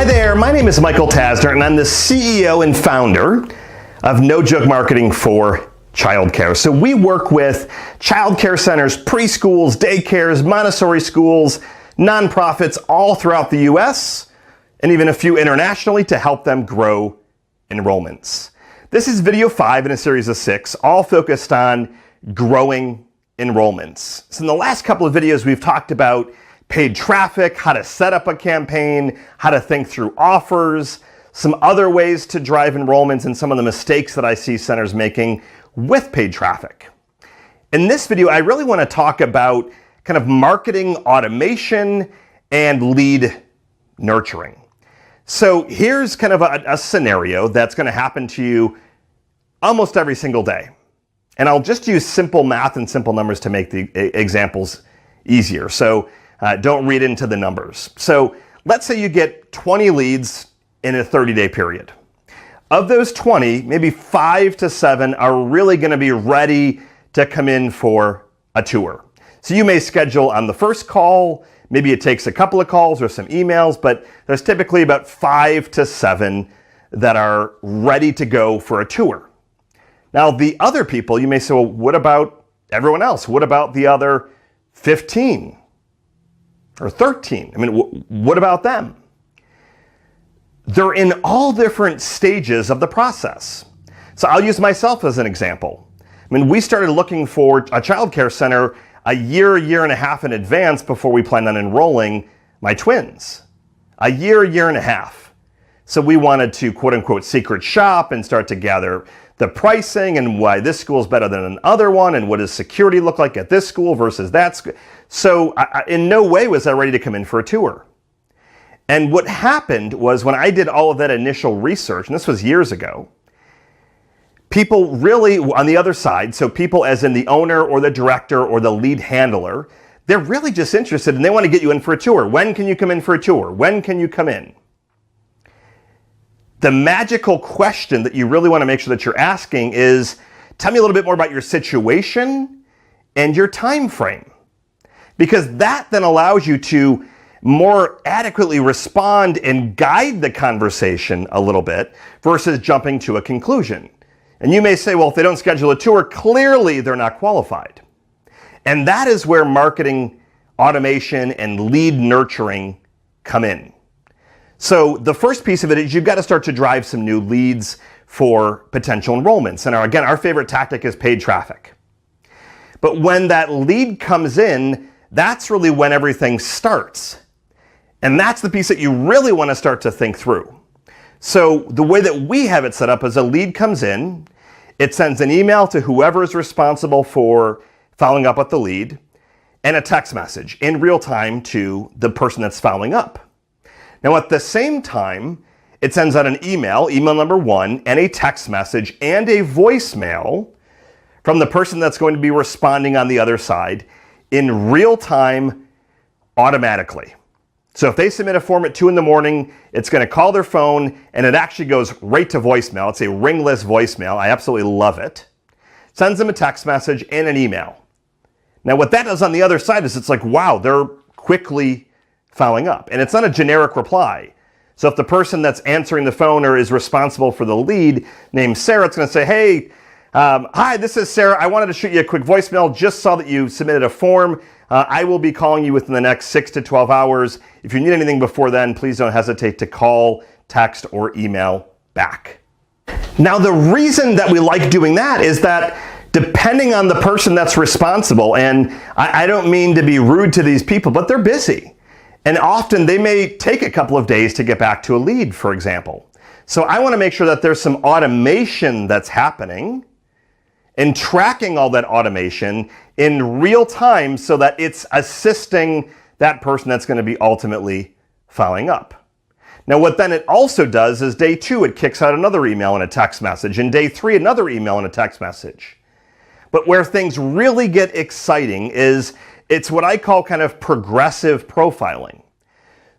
Hi there, my name is Michael Tasner, and I'm the CEO and founder of No Joke Marketing for Childcare. So we work with childcare centers, preschools, daycares, Montessori schools, nonprofits all throughout the US, and even a few internationally to help them grow enrollments. This is video 5 in a series of 6, all focused on growing enrollments. So in the last couple of videos, we've talked about paid traffic, how to set up a campaign, how to think through offers, some other ways to drive enrollments, and some of the mistakes that I see centers making with paid traffic. In this video, I really want to talk about kind of marketing automation and lead nurturing. So here's kind of a scenario that's going to happen to you almost every single day. And I'll just use simple math and simple numbers to make the examples easier. So don't read into the numbers. So let's say you get 20 leads in a 30-day period. Of those 20, maybe 5 to 7 are really going to be ready to come in for a tour. So you may schedule on the first call, maybe it takes a couple of calls or some emails, but there's typically about 5 to 7 that are ready to go for a tour. Now the other people, you may say, well, what about everyone else? What about the other 15? Or 13. I mean, what about them? They're in all different stages of the process. So I'll use myself as an example. I mean, we started looking for a childcare center a year and a half in advance before we planned on enrolling my twins. A year and a half. So we wanted to quote unquote secret shop and start to gather the pricing and why this school is better than another one and what does security look like at this school versus that school. So in no way was I ready to come in for a tour. And what happened was when I did all of that initial research, and this was years ago, people really on the other side, so people as in the owner or the director or the lead handler, they're really just interested and they want to get you in for a tour. When can you come in for a tour? When can you come in? The magical question that you really want to make sure that you're asking is, tell me a little bit more about your situation and your time frame. Because that then allows you to more adequately respond and guide the conversation a little bit versus jumping to a conclusion. And you may say, well, if they don't schedule a tour, clearly they're not qualified. And that is where marketing automation and lead nurturing come in. So the first piece of it is you've got to start to drive some new leads for potential enrollments. And again, our favorite tactic is paid traffic. But when that lead comes in, that's really when everything starts. And that's the piece that you really want to start to think through. So the way that we have it set up is a lead comes in, it sends an email to whoever is responsible for following up with the lead, and a text message in real time to the person that's following up. Now at the same time, it sends out an email number 1, and a text message and a voicemail from the person that's going to be responding on the other side in real time automatically. So if they submit a form at 2 in the morning, it's going to call their phone and it actually goes right to voicemail. It's a ringless voicemail. I absolutely love it. Sends them a text message and an email. Now what that does on the other side is it's like, wow, they're quickly following up. And it's not a generic reply. So if the person that's answering the phone or is responsible for the lead named Sarah, it's going to say, hey, hi, this is Sarah. I wanted to shoot you a quick voicemail. Just saw that you submitted a form. I will be calling you within the next 6 to 12 hours. If you need anything before then, please don't hesitate to call, text, or email back. Now, the reason that we like doing that is that depending on the person that's responsible, and I don't mean to be rude to these people, but they're busy. And often they may take a couple of days to get back to a lead, for example. So I want to make sure that there's some automation that's happening and tracking all that automation in real time so that it's assisting that person that's going to be ultimately following up. Now what then it also does is day 2, it kicks out another email and a text message, and day 3, another email and a text message. But where things really get exciting is it's what I call kind of progressive profiling.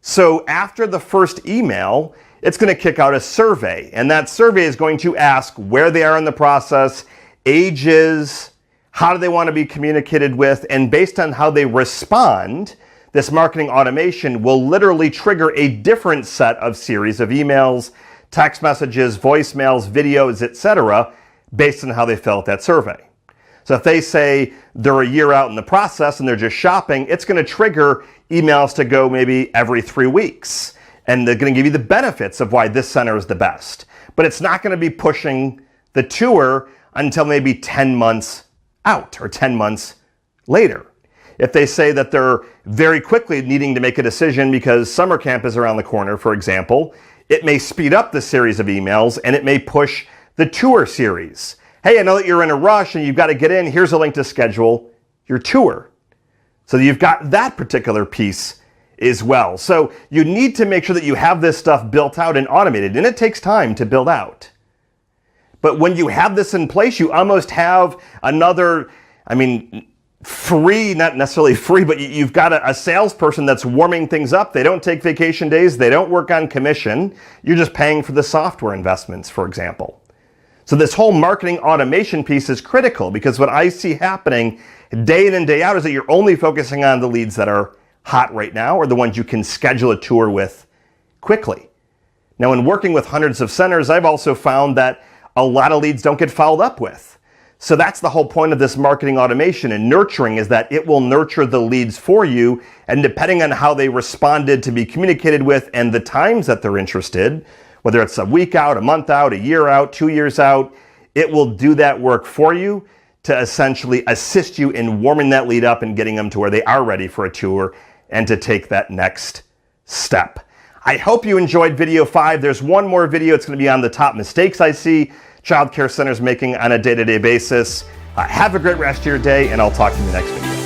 So after the first email, it's going to kick out a survey, and that survey is going to ask where they are in the process, ages, how do they want to be communicated with, and based on how they respond, this marketing automation will literally trigger a different set of series of emails, text messages, voicemails, videos, etc., based on how they fill out that survey. So if they say they're a year out in the process and they're just shopping, it's going to trigger emails to go maybe every 3 weeks. And they're going to give you the benefits of why this center is the best. But it's not going to be pushing the tour until maybe 10 months out or 10 months later. If they say that they're very quickly needing to make a decision because summer camp is around the corner, for example, it may speed up the series of emails and it may push the tour series. Hey, I know that you're in a rush and you've got to get in. Here's a link to schedule your tour. So you've got that particular piece as well. So you need to make sure that you have this stuff built out and automated, and it takes time to build out. But when you have this in place, you almost have another, free, not necessarily free, but you've got a salesperson that's warming things up. They don't take vacation days. They don't work on commission. You're just paying for the software investments, for example. So this whole marketing automation piece is critical, because what I see happening day in and day out is that you're only focusing on the leads that are hot right now or the ones you can schedule a tour with quickly. Now, in working with hundreds of centers, I've also found that a lot of leads don't get followed up with. So that's the whole point of this marketing automation and nurturing, is that it will nurture the leads for you. And depending on how they responded to be communicated with and the times that they're interested, whether it's a week out, a month out, a year out, 2 years out, it will do that work for you to essentially assist you in warming that lead up and getting them to where they are ready for a tour and to take that next step. I hope you enjoyed video 5. There's one more video. It's going to be on the top mistakes I see child care centers making on a day-to-day basis. Have a great rest of your day, and I'll talk to you next week.